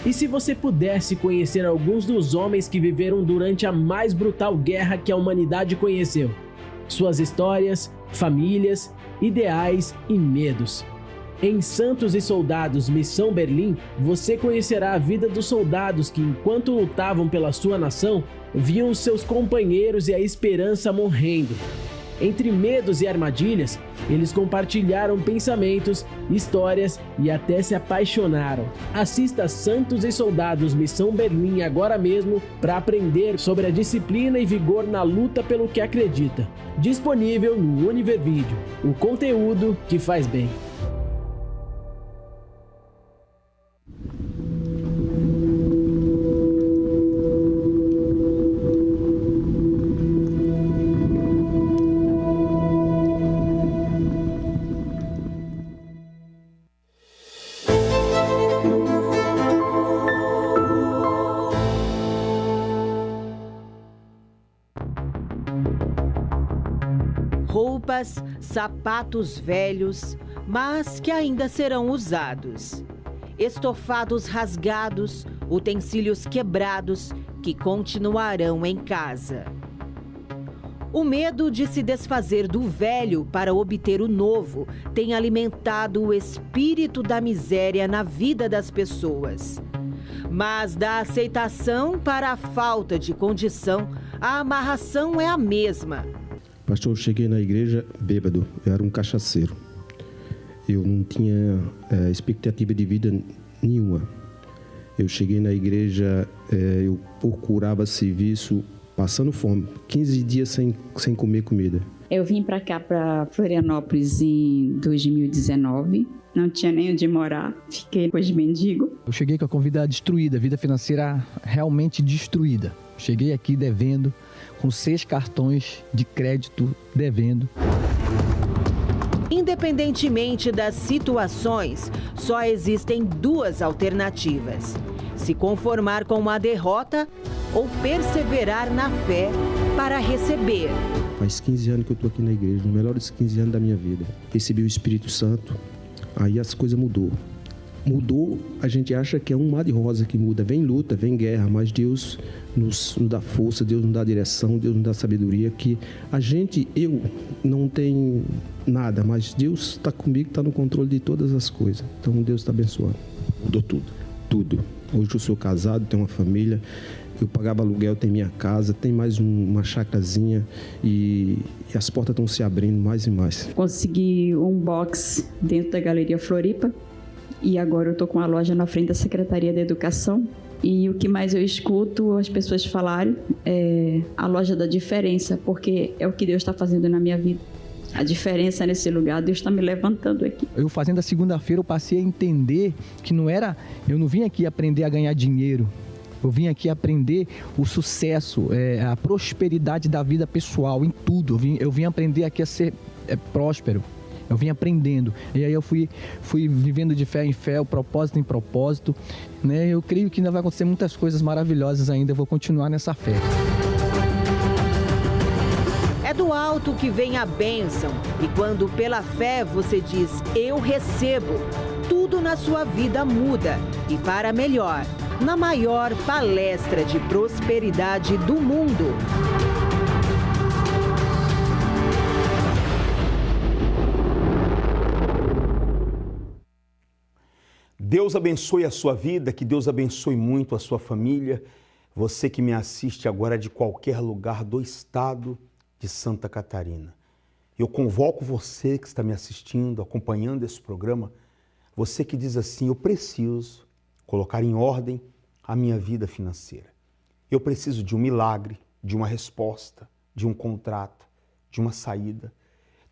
E se você pudesse conhecer alguns dos homens que viveram durante a mais brutal guerra que a humanidade conheceu? Suas histórias, famílias, ideais e medos. Em Santos e Soldados Missão Berlim, você conhecerá a vida dos soldados que, enquanto lutavam pela sua nação, viam seus companheiros e a esperança morrendo. Entre medos e armadilhas, eles compartilharam pensamentos, histórias e até se apaixonaram. Assista Santos e Soldados Missão Berlim agora mesmo para aprender sobre a disciplina e vigor na luta pelo que acredita. Disponível no Univer Vídeo, o conteúdo que faz bem. Roupas, sapatos velhos, mas que ainda serão usados. Estofados rasgados, utensílios quebrados que continuarão em casa. O medo de se desfazer do velho para obter o novo tem alimentado o espírito da miséria na vida das pessoas. Mas da aceitação para a falta de condição, a amarração é a mesma. Pastor, eu cheguei na igreja bêbado, eu era um cachaceiro. Eu não tinha expectativa de vida nenhuma. Eu cheguei na igreja, eu procurava serviço passando fome, 15 dias sem comer comida. Eu vim para cá, para Florianópolis, em 2019. Não tinha nem onde morar, fiquei com os mendigos. Eu cheguei com a vida destruída, a vida financeira realmente destruída. Cheguei aqui devendo, com 6 cartões de crédito devendo. Independentemente das situações, só existem 2 alternativas: se conformar com uma derrota ou perseverar na fé para receber. Faz 15 anos que eu estou aqui na igreja, os melhores 15 anos da minha vida. Recebi o Espírito Santo, aí as coisas mudou. Mudou, a gente acha que é um mar de rosa que muda. Vem luta, vem guerra, mas Deus nos dá força, Deus nos dá direção, Deus nos dá sabedoria. Que eu não tenho nada, mas Deus está comigo, está no controle de todas as coisas. Então Deus está abençoando. Mudou tudo. Hoje eu sou casado, tenho uma família, eu pagava aluguel, tenho minha casa, tem mais uma chacrazinha e as portas estão se abrindo mais e mais. Consegui um box dentro da Galeria Floripa. E agora eu estou com a loja na frente da Secretaria da Educação. E o que mais eu escuto as pessoas falarem é a loja da diferença, porque é o que Deus está fazendo na minha vida. A diferença nesse lugar, Deus está me levantando aqui. Eu fazendo a segunda-feira, eu passei a entender que eu não vim aqui aprender a ganhar dinheiro. Eu vim aqui aprender o sucesso, a prosperidade da vida pessoal, em tudo. Eu vim aprender aqui a ser próspero. Eu vim aprendendo, e aí eu fui vivendo de fé em fé, o propósito em propósito, né? Eu creio que ainda vai acontecer muitas coisas maravilhosas ainda, eu vou continuar nessa fé. É do alto que vem a bênção, e quando pela fé você diz, eu recebo, tudo na sua vida muda, e para melhor, na maior palestra de prosperidade do mundo. Deus abençoe a sua vida, que Deus abençoe muito a sua família. Você que me assiste agora de qualquer lugar do estado de Santa Catarina. Eu convoco você que está me assistindo, acompanhando esse programa, você que diz assim, eu preciso colocar em ordem a minha vida financeira. Eu preciso de um milagre, de uma resposta, de um contrato, de uma saída.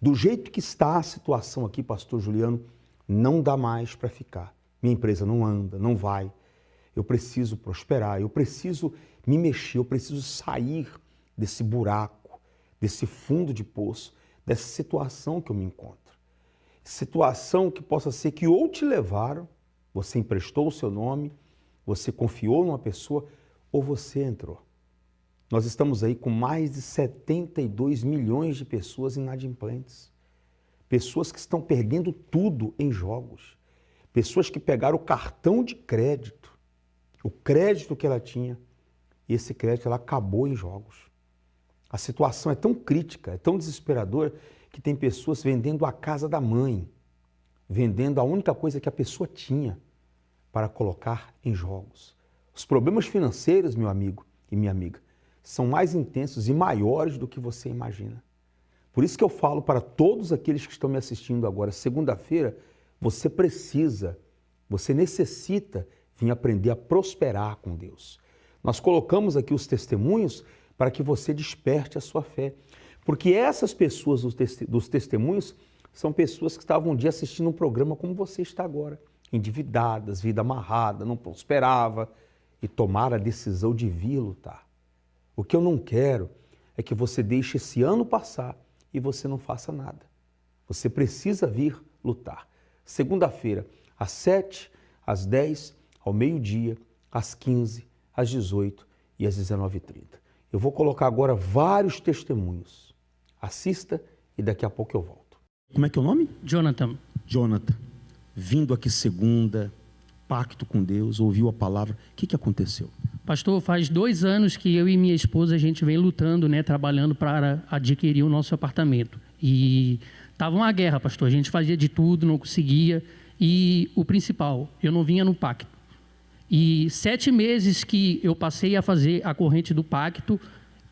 Do jeito que está a situação aqui, pastor Juliano, não dá mais para ficar. Minha empresa não anda, não vai. Eu preciso prosperar, eu preciso me mexer, eu preciso sair desse buraco, desse fundo de poço, dessa situação que eu me encontro. Situação que possa ser que ou te levaram, você emprestou o seu nome, você confiou numa pessoa ou você entrou. Nós estamos aí com mais de 72 milhões de pessoas inadimplentes. Pessoas que estão perdendo tudo em jogos. Pessoas que pegaram o cartão de crédito o crédito que ela tinha, e esse crédito ela acabou em jogos. A situação é tão crítica, é tão desesperadora, que tem pessoas vendendo a casa da mãe, vendendo a única coisa que a pessoa tinha para colocar em jogos. Os problemas financeiros, meu amigo e minha amiga, são mais intensos e maiores do que você imagina. Por isso que eu falo para todos aqueles que estão me assistindo agora, segunda-feira, você necessita vir aprender a prosperar com Deus. Nós colocamos aqui os testemunhos para que você desperte a sua fé. Porque essas pessoas dos testemunhos são pessoas que estavam um dia assistindo um programa como você está agora, endividadas, vida amarrada, não prosperava e tomaram a decisão de vir lutar. O que eu não quero é que você deixe esse ano passar e você não faça nada. Você precisa vir lutar. Segunda-feira, às 7, às 10, ao meio-dia, às 15, às 18 e às 19h30. Eu vou colocar agora vários testemunhos. Assista e daqui a pouco eu volto. Como é que é o nome? Jonathan. Jonathan, vindo aqui segunda, pacto com Deus, ouviu a palavra, o que aconteceu? Pastor, faz 2 anos que eu e minha esposa, a gente vem lutando, trabalhando para adquirir o nosso apartamento. E estava uma guerra, pastor, a gente fazia de tudo, não conseguia. E o principal, eu não vinha no pacto. E 7 meses que eu passei a fazer a corrente do pacto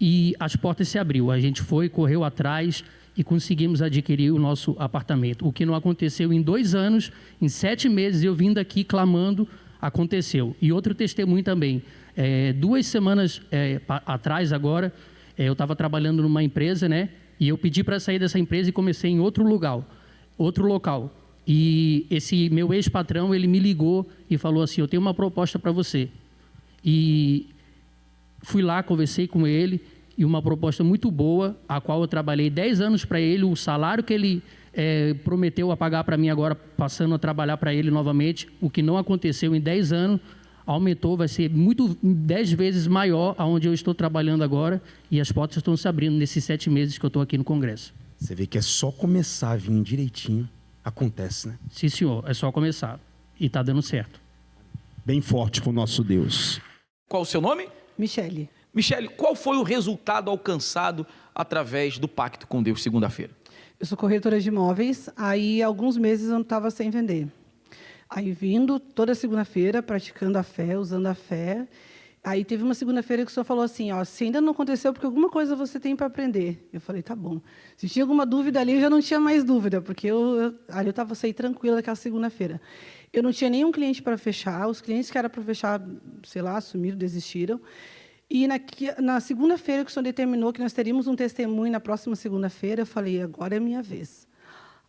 e as portas se abriu. A gente correu atrás e conseguimos adquirir o nosso apartamento. O que não aconteceu em 2 anos, em 7 meses eu vindo aqui clamando, aconteceu. E outro testemunho também. 2 semanas atrás agora, eu estava trabalhando numa empresa, e eu pedi para sair dessa empresa e comecei em outro local. E esse meu ex-patrão, ele me ligou e falou assim, eu tenho uma proposta para você. E fui lá, conversei com ele, e uma proposta muito boa, a qual eu trabalhei 10 anos para ele, o salário que ele prometeu a pagar para mim agora, passando a trabalhar para ele novamente, o que não aconteceu em 10 anos, aumentou, vai ser 10 vezes maior aonde eu estou trabalhando agora, e as portas estão se abrindo nesses 7 meses que eu estou aqui no Congresso. Você vê que é só começar a vir direitinho, acontece, né? Sim, senhor, é só começar. E está dando certo. Bem forte com o nosso Deus. Qual o seu nome? Michele. Michele, qual foi o resultado alcançado através do pacto com Deus segunda-feira? Eu sou corretora de imóveis, aí alguns meses eu não estava sem vender. Aí vindo toda segunda-feira, praticando a fé, usando a fé. Aí teve uma segunda-feira que o senhor falou assim, se ainda não aconteceu, porque alguma coisa você tem para aprender. Eu falei, tá bom. Se tinha alguma dúvida ali, eu já não tinha mais dúvida, porque eu saí tranquila daquela segunda-feira. Eu não tinha nenhum cliente para fechar, os clientes que eram para fechar, sumiram, desistiram. E na segunda-feira que o senhor determinou que nós teríamos um testemunho na próxima segunda-feira, eu falei, agora é a minha vez.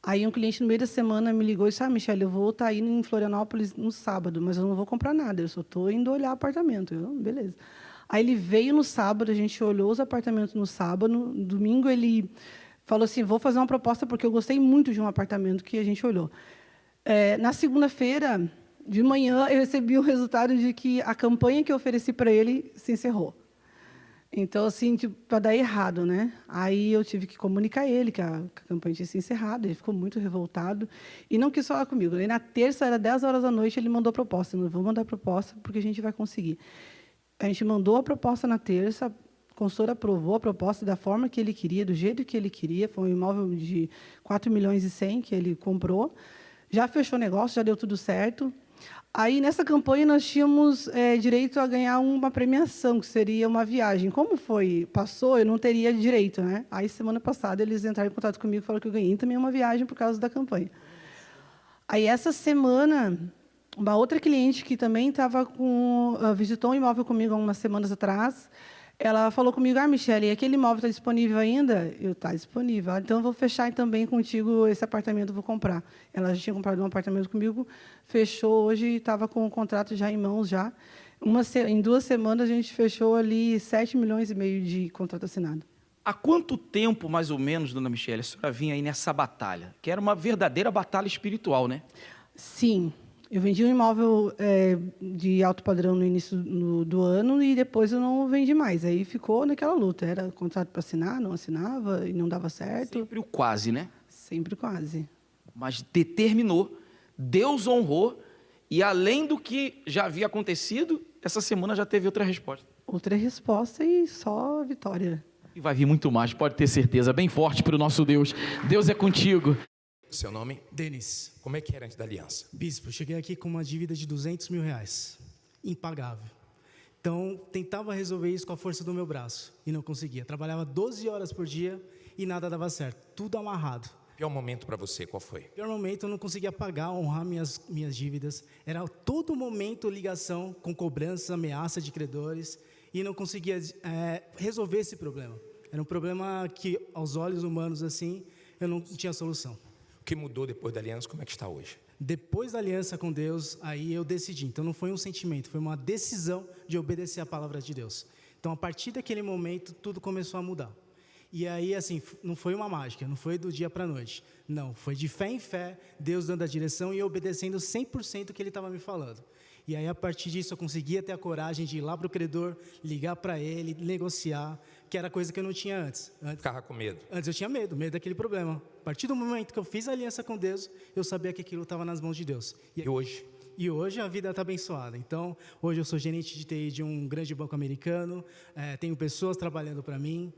Aí um cliente no meio da semana me ligou e disse, Michele, eu vou estar indo em Florianópolis no sábado, mas eu não vou comprar nada, eu só estou indo olhar apartamento. Beleza. Aí ele veio no sábado, a gente olhou os apartamentos no sábado, no domingo ele falou assim, vou fazer uma proposta porque eu gostei muito de um apartamento que a gente olhou. Na segunda-feira, de manhã, eu recebi o resultado de que a campanha que eu ofereci para ele se encerrou. Então, assim, para dar errado, Aí eu tive que comunicar a ele que a campanha tinha se encerrado, ele ficou muito revoltado e não quis falar comigo. Aí, na terça, era 10 horas da noite, ele mandou a proposta. Eu vou mandar a proposta porque a gente vai conseguir. A gente mandou a proposta na terça, a consultora aprovou a proposta da forma que ele queria, do jeito que ele queria. Foi um imóvel de 4 milhões e 100 que ele comprou. Já fechou o negócio, já deu tudo certo. Aí, nessa campanha, nós tínhamos direito a ganhar uma premiação, que seria uma viagem. Como passou, eu não teria direito, Aí, semana passada, eles entraram em contato comigo e falaram que eu ganhei também uma viagem por causa da campanha. Aí, essa semana, uma outra cliente que também visitou um imóvel comigo há umas semanas atrás, ela falou comigo, Michele, aquele imóvel está disponível ainda? Está disponível. Então, eu vou fechar também contigo esse apartamento, vou comprar. Ela já tinha comprado um apartamento comigo, fechou hoje e estava com o contrato já em mãos. Já. Em 2 semanas, a gente fechou ali 7,5 milhões de contrato assinado. Há quanto tempo, mais ou menos, dona Michele, a senhora vinha aí nessa batalha? Que era uma verdadeira batalha espiritual, né? Sim. Eu vendi um imóvel de alto padrão no início do ano e depois eu não vendi mais. Aí ficou naquela luta. Era contrato para assinar, não assinava e não dava certo. Sempre o quase, né? Sempre quase. Mas determinou, Deus honrou e além do que já havia acontecido, essa semana já teve outra resposta. Outra resposta e só vitória. E vai vir muito mais, pode ter certeza, bem forte para o nosso Deus. Deus é contigo. Seu nome? Denis. Como é que era antes da aliança? Bispo, cheguei aqui com uma dívida de R$200 mil, impagável. Então, tentava resolver isso com a força do meu braço e não conseguia. Trabalhava 12 horas por dia e nada dava certo, tudo amarrado. Pior momento para você, qual foi? Pior momento, eu não conseguia pagar, honrar minhas dívidas. Era todo momento ligação com cobrança, ameaça de credores e não conseguia resolver esse problema. Era um problema que, aos olhos humanos, assim, eu não tinha solução. O que mudou depois da aliança, como é que está hoje? Depois da aliança com Deus, aí eu decidi. Então, não foi um sentimento, foi uma decisão de obedecer a palavra de Deus. Então, a partir daquele momento, tudo começou a mudar. E aí, assim, não foi uma mágica, não foi do dia para a noite. Não, foi de fé em fé, Deus dando a direção e obedecendo 100% o que Ele estava me falando. E aí, a partir disso, eu conseguia ter a coragem de ir lá para o credor, ligar para ele, negociar, que era coisa que eu não tinha antes. Ficava com medo? Antes eu tinha medo daquele problema. A partir do momento que eu fiz a aliança com Deus, eu sabia que aquilo estava nas mãos de Deus. E hoje? E hoje a vida está abençoada. Então, hoje eu sou gerente de TI de um grande banco americano, tenho pessoas trabalhando para mim,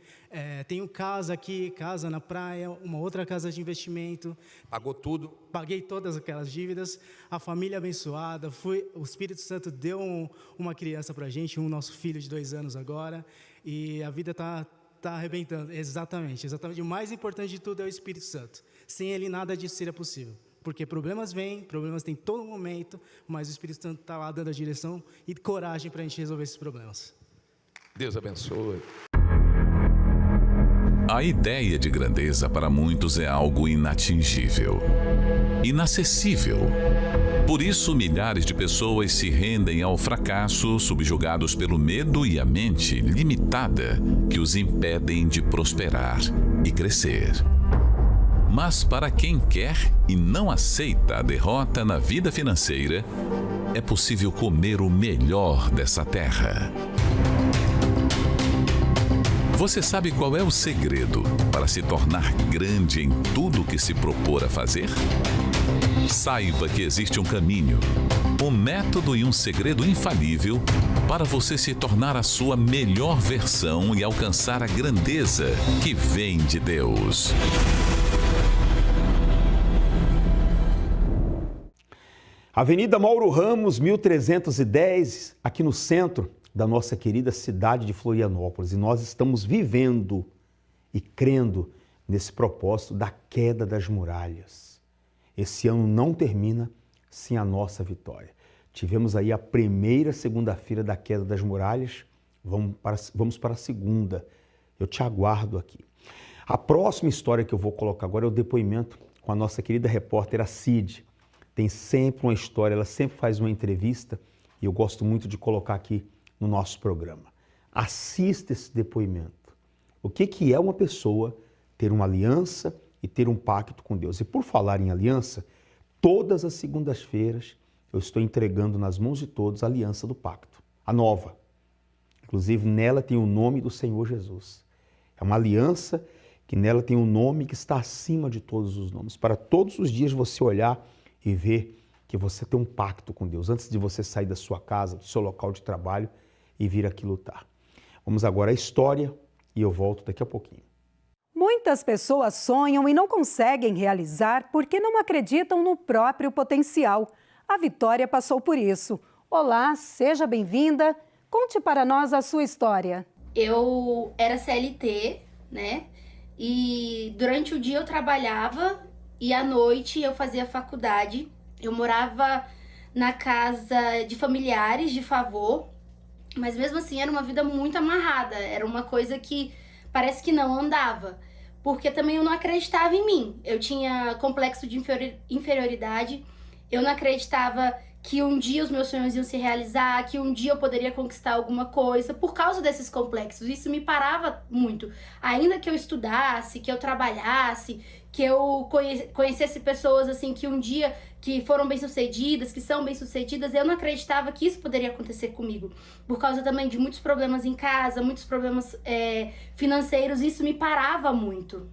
tenho casa aqui, casa na praia, uma outra casa de investimento. Pagou tudo? Paguei todas aquelas dívidas, a família abençoada, o Espírito Santo deu uma criança para a gente, nosso filho de 2 anos agora, e a vida está arrebentando. Exatamente. O mais importante de tudo é o Espírito Santo. Sem ele nada disso seria possível. Porque problemas vêm, problemas tem todo momento, mas o Espírito Santo está lá dando a direção e coragem para a gente resolver esses problemas. Deus abençoe. A ideia de grandeza para muitos é algo inatingível, inacessível. Por isso, milhares de pessoas se rendem ao fracasso, subjugados pelo medo e a mente limitada que os impedem de prosperar e crescer. Mas para quem quer e não aceita a derrota na vida financeira, é possível comer o melhor dessa terra. Você sabe qual é o segredo para se tornar grande em tudo que se propor a fazer? Saiba que existe um caminho, um método e um segredo infalível para você se tornar a sua melhor versão e alcançar a grandeza que vem de Deus. Avenida Mauro Ramos, 1310, aqui no centro da nossa querida cidade de Florianópolis. E nós estamos vivendo e crendo nesse propósito da queda das muralhas. Esse ano não termina sem a nossa vitória. Tivemos aí a primeira segunda-feira da queda das muralhas, vamos para a segunda. Eu te aguardo aqui. A próxima história que eu vou colocar agora é o depoimento com a nossa querida repórter, a Cid. Tem sempre uma história, ela sempre faz uma entrevista e eu gosto muito de colocar aqui no nosso programa. Assista esse depoimento. O que é uma pessoa ter uma aliança e ter um pacto com Deus? E por falar em aliança, todas as segundas-feiras eu estou entregando nas mãos de todos a aliança do pacto, a nova. Inclusive nela tem o nome do Senhor Jesus. É uma aliança que nela tem um nome que está acima de todos os nomes. Para todos os dias você olhar e ver que você tem um pacto com Deus, antes de você sair da sua casa, do seu local de trabalho e vir aqui lutar. Vamos agora à história e eu volto daqui a pouquinho. Muitas pessoas sonham e não conseguem realizar porque não acreditam no próprio potencial. A Vitória passou por isso. Olá, seja bem-vinda. Conte para nós a sua história. Eu era CLT, né? E durante o dia eu trabalhava e à noite eu fazia faculdade. Eu morava na casa de familiares de favor, mas mesmo assim era uma vida muito amarrada. Era uma coisa que parece que não andava, porque também eu não acreditava em mim. Eu tinha complexo de inferioridade, eu não acreditava que um dia os meus sonhos iam se realizar, que um dia eu poderia conquistar alguma coisa por causa desses complexos. Isso me parava muito. Ainda que eu estudasse, que eu trabalhasse, que eu conhecesse pessoas assim que um dia que foram bem-sucedidas, que são bem-sucedidas, eu não acreditava que isso poderia acontecer comigo. Por causa também de muitos problemas em casa, muitos problemas financeiros, isso me parava muito.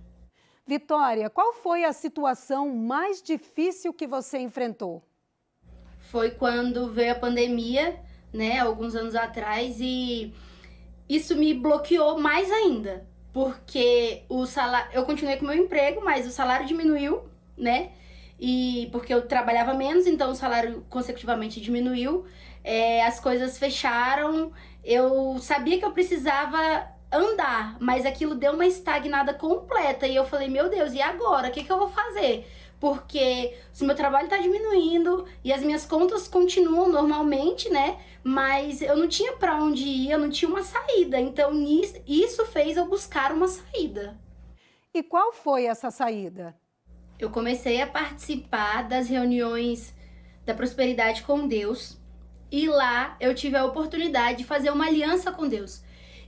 Vitória, qual foi a situação mais difícil que você enfrentou? Foi quando veio a pandemia, né, alguns anos atrás, e isso me bloqueou mais ainda, porque eu continuei com o meu emprego, mas o salário diminuiu, né, e porque eu trabalhava menos, então o salário consecutivamente diminuiu, as coisas fecharam, eu sabia que eu precisava andar, mas aquilo deu uma estagnada completa, e eu falei, meu Deus, e agora? O que eu vou fazer? Porque se meu trabalho tá diminuindo e as minhas contas continuam normalmente, né? Mas eu não tinha pra onde ir, eu não tinha uma saída. Então, isso fez eu buscar uma saída. E qual foi essa saída? Eu comecei a participar das reuniões da Prosperidade com Deus. E lá eu tive a oportunidade de fazer uma aliança com Deus.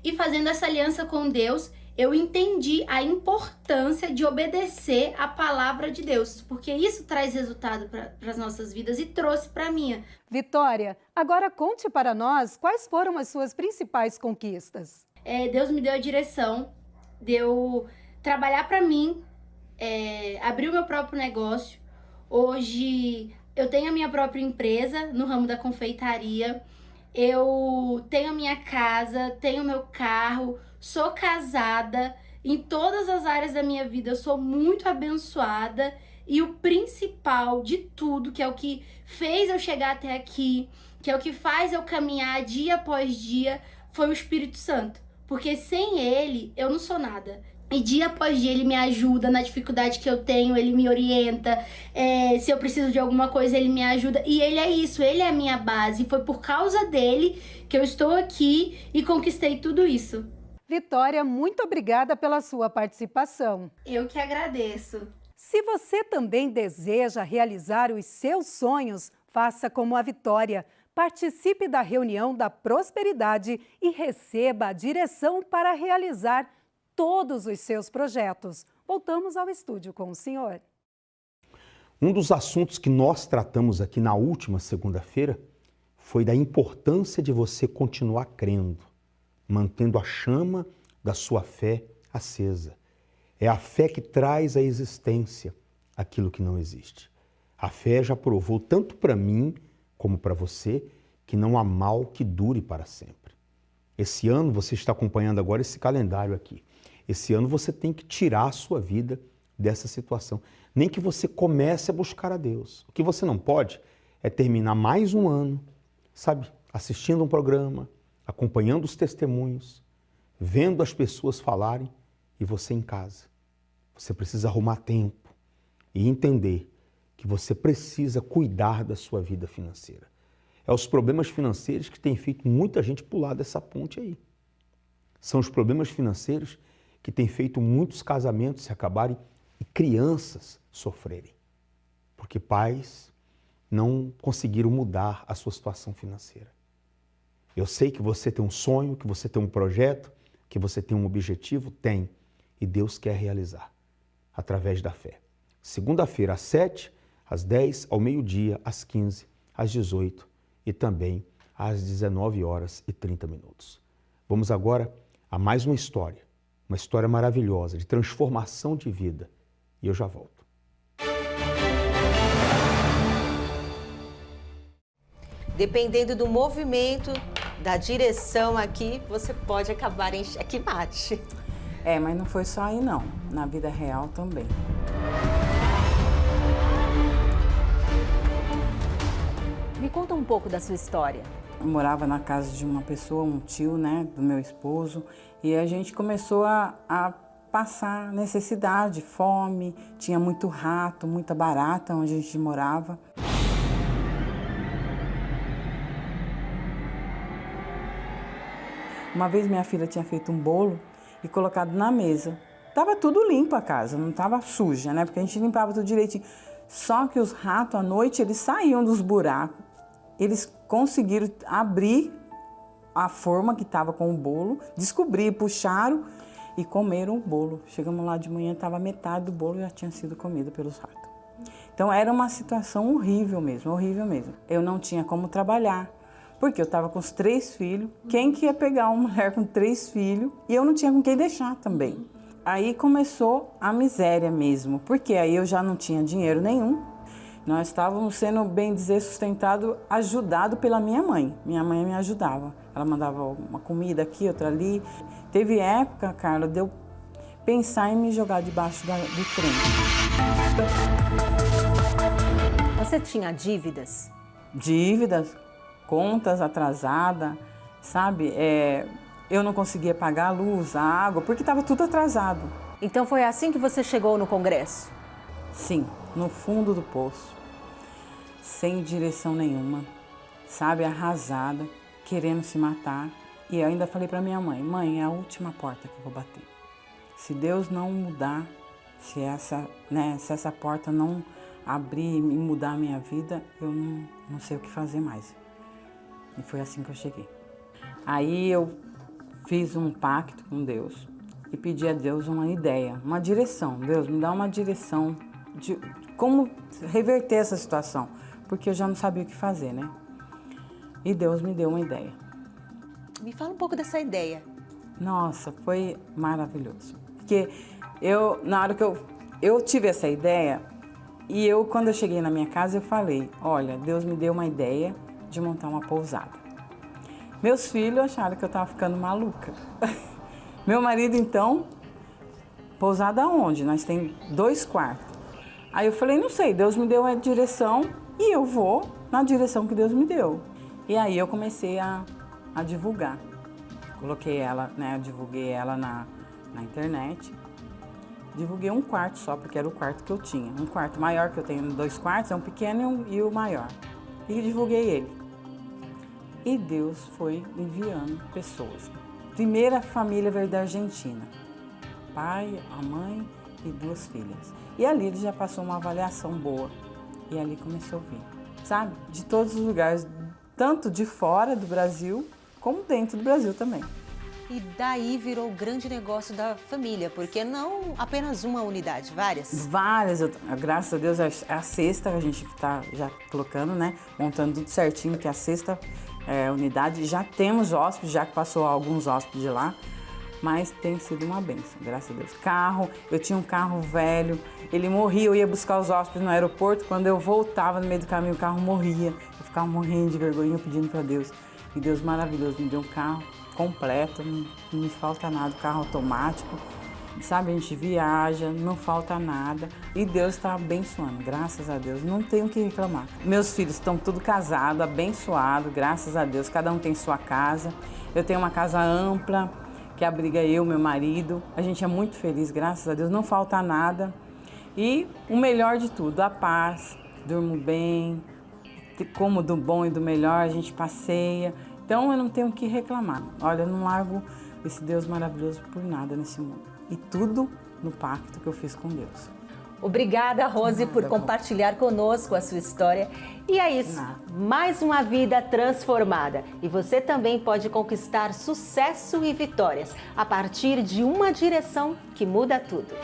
E fazendo essa aliança com Deus, eu entendi a importância de obedecer a palavra de Deus, porque isso traz resultado para as nossas vidas e trouxe para a minha. Vitória, agora conte para nós quais foram as suas principais conquistas. Deus me deu a direção de eu trabalhar para mim, abrir o meu próprio negócio. Hoje eu tenho a minha própria empresa no ramo da confeitaria, eu tenho a minha casa, tenho o meu carro, sou casada, em todas as áreas da minha vida eu sou muito abençoada, e o principal de tudo, que é o que fez eu chegar até aqui, que é o que faz eu caminhar dia após dia, foi o Espírito Santo, porque sem ele eu não sou nada. E dia após dia ele me ajuda na dificuldade que eu tenho, ele me orienta, se eu preciso de alguma coisa ele me ajuda, e ele é isso, ele é a minha base, foi por causa dele que eu estou aqui e conquistei tudo isso. Vitória, muito obrigada pela sua participação. Eu que agradeço. Se você também deseja realizar os seus sonhos, faça como a Vitória. Participe da reunião da Prosperidade e receba a direção para realizar todos os seus projetos. Voltamos ao estúdio com o senhor. Um dos assuntos que nós tratamos aqui na última segunda-feira foi da importância de você continuar crendo, mantendo a chama da sua fé acesa. É a fé que traz à existência aquilo que não existe. A fé já provou tanto para mim como para você que não há mal que dure para sempre. Esse ano, você está acompanhando agora esse calendário aqui. Esse ano você tem que tirar a sua vida dessa situação. Nem que você comece a buscar a Deus. O que você não pode é terminar mais um ano, sabe, assistindo um programa, acompanhando os testemunhos, vendo as pessoas falarem e você em casa. Você precisa arrumar tempo e entender que você precisa cuidar da sua vida financeira. É os problemas financeiros que têm feito muita gente pular dessa ponte aí. São os problemas financeiros que têm feito muitos casamentos se acabarem e crianças sofrerem. Porque pais não conseguiram mudar a sua situação financeira. Eu sei que você tem um sonho, que você tem um projeto, que você tem um objetivo, tem. E Deus quer realizar, através da fé. Segunda-feira, às 7, às 10, ao meio-dia, às 15, às 18 e também às 19h30. Vamos agora a mais uma história maravilhosa de transformação de vida. E eu já volto. Dependendo do movimento, da direção aqui, você pode acabar em xeque-mate. Mas não foi só aí não, na vida real também. Me conta um pouco da sua história. Eu morava na casa de uma pessoa, um tio, né, do meu esposo, e a gente começou a passar necessidade, fome, tinha muito rato, muita barata onde a gente morava. Uma vez minha filha tinha feito um bolo e colocado na mesa. Tava tudo limpo a casa, não tava suja, né? Porque a gente limpava tudo direitinho. Só que os ratos, à noite, eles saíam dos buracos. Eles conseguiram abrir a forma que estava com o bolo, descobrir, puxaram e comeram o bolo. Chegamos lá de manhã, estava metade do bolo já tinha sido comido pelos ratos. Então era uma situação horrível mesmo, horrível mesmo. Eu não tinha como trabalhar, porque eu estava com os 3 filhos. Quem que ia pegar uma mulher com 3 filhos? E eu não tinha com quem deixar também. Aí começou a miséria mesmo, porque aí eu já não tinha dinheiro nenhum. Nós estávamos sendo, bem dizer, sustentado, ajudado pela minha mãe. Minha mãe me ajudava. Ela mandava uma comida aqui, outra ali. Teve época, Carla, de eu pensar em me jogar debaixo do trem. Você tinha dívidas? Dívidas, contas atrasadas, sabe? Eu não conseguia pagar a luz, a água, porque estava tudo atrasado. Então foi assim que você chegou no Congresso? Sim, no fundo do poço, sem direção nenhuma, sabe? Arrasada, querendo se matar. E eu ainda falei para minha mãe, mãe, é a última porta que eu vou bater. Se Deus não mudar, se essa porta não abrir e mudar a minha vida, eu não sei o que fazer mais. E foi assim que eu cheguei. Aí eu fiz um pacto com Deus e pedi a Deus uma ideia, uma direção. Deus, me dá uma direção de como reverter essa situação, porque eu já não sabia o que fazer, né? E Deus me deu uma ideia. Me fala um pouco dessa ideia. Nossa, foi maravilhoso. Porque na hora que eu tive essa ideia, e quando eu cheguei na minha casa, eu falei, olha, Deus me deu uma ideia de montar uma pousada. Meus filhos acharam que eu estava ficando maluca. Meu marido, então, pousada onde? Nós temos 2 quartos. Aí eu falei, não sei, Deus me deu uma direção e eu vou na direção que Deus me deu. E aí eu comecei a divulgar. Coloquei ela, né, eu divulguei ela na internet. Divulguei um quarto só, porque era o quarto que eu tinha. Um quarto maior, que eu tenho 2 quartos, é um pequeno e o maior. E divulguei ele. E Deus foi enviando pessoas. Primeira família veio da Argentina. Pai, a mãe e 2 filhas. E ali ele já passou uma avaliação boa. E ali começou a vir. Sabe? De todos os lugares, tanto de fora do Brasil, como dentro do Brasil também. E daí virou o grande negócio da família, porque não apenas uma unidade, várias? Várias, graças a Deus, é a 6ª que a gente está já colocando, né? Montando tudo certinho, que é a 6ª unidade. Já temos hóspedes, já que passou alguns hóspedes lá, mas tem sido uma bênção, graças a Deus. Carro, eu tinha um carro velho, ele morria, eu ia buscar os hóspedes no aeroporto, quando eu voltava no meio do caminho, o carro morria. Eu ficava morrendo de vergonha, pedindo para Deus. E Deus maravilhoso me deu um carro completo, não me falta nada, carro automático, sabe, a gente viaja, não falta nada e Deus está abençoando, graças a Deus, não tenho o que reclamar. Meus filhos estão tudo casados, abençoados, graças a Deus, cada um tem sua casa, eu tenho uma casa ampla que abriga eu, meu marido, a gente é muito feliz, graças a Deus, não falta nada e o melhor de tudo, a paz, durmo bem, como do bom e do melhor, a gente passeia. Então eu não tenho o que reclamar. Olha, eu não largo esse Deus maravilhoso por nada nesse mundo. E tudo no pacto que eu fiz com Deus. Obrigada, Rose, por compartilhar conosco a sua história. E é isso, mais uma vida transformada. E você também pode conquistar sucesso e vitórias a partir de uma direção que muda tudo.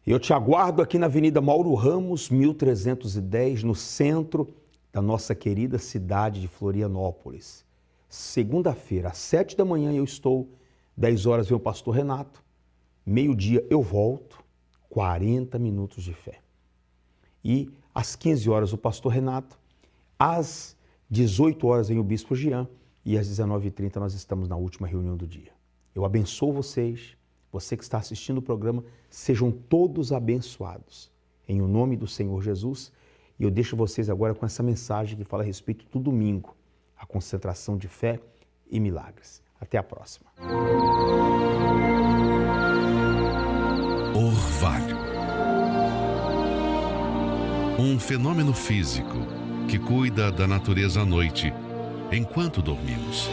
Eu te aguardo aqui na Avenida Mauro Ramos, 1310, no centro da nossa querida cidade de Florianópolis. Segunda-feira, às 7 da manhã eu estou, 10 horas vem o pastor Renato, meio-dia eu volto, 40 minutos de fé. E às 15 horas o pastor Renato, às 18 horas vem o bispo Jean e às 19h30 nós estamos na última reunião do dia. Eu abençoo vocês, você que está assistindo o programa, sejam todos abençoados. Em o nome do Senhor Jesus. E eu deixo vocês agora com essa mensagem que fala a respeito do domingo, a concentração de fé e milagres. Até a próxima. Orvalho. Um fenômeno físico que cuida da natureza à noite, enquanto dormimos.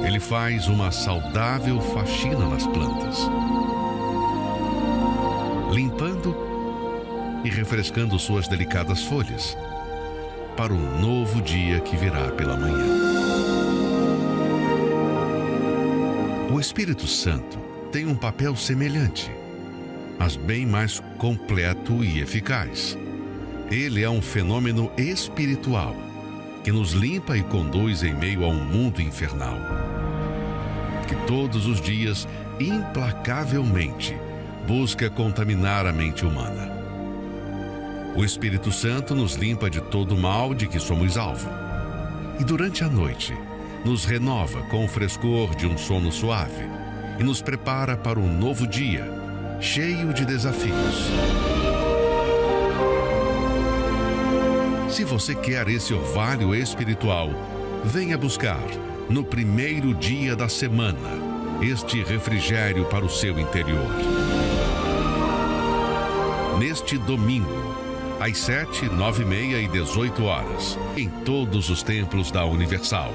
Ele faz uma saudável faxina nas plantas, limpando e refrescando suas delicadas folhas para um novo dia que virá pela manhã. O Espírito Santo tem um papel semelhante, mas bem mais completo e eficaz. Ele é um fenômeno espiritual que nos limpa e conduz em meio a um mundo infernal, que todos os dias, implacavelmente, busca contaminar a mente humana. O Espírito Santo nos limpa de todo o mal de que somos alvo. E durante a noite, nos renova com o frescor de um sono suave e nos prepara para um novo dia, cheio de desafios. Se você quer esse orvalho espiritual, venha buscar, no primeiro dia da semana, este refrigério para o seu interior. Neste domingo, às 7, 9h30 e 18 horas, em todos os templos da Universal.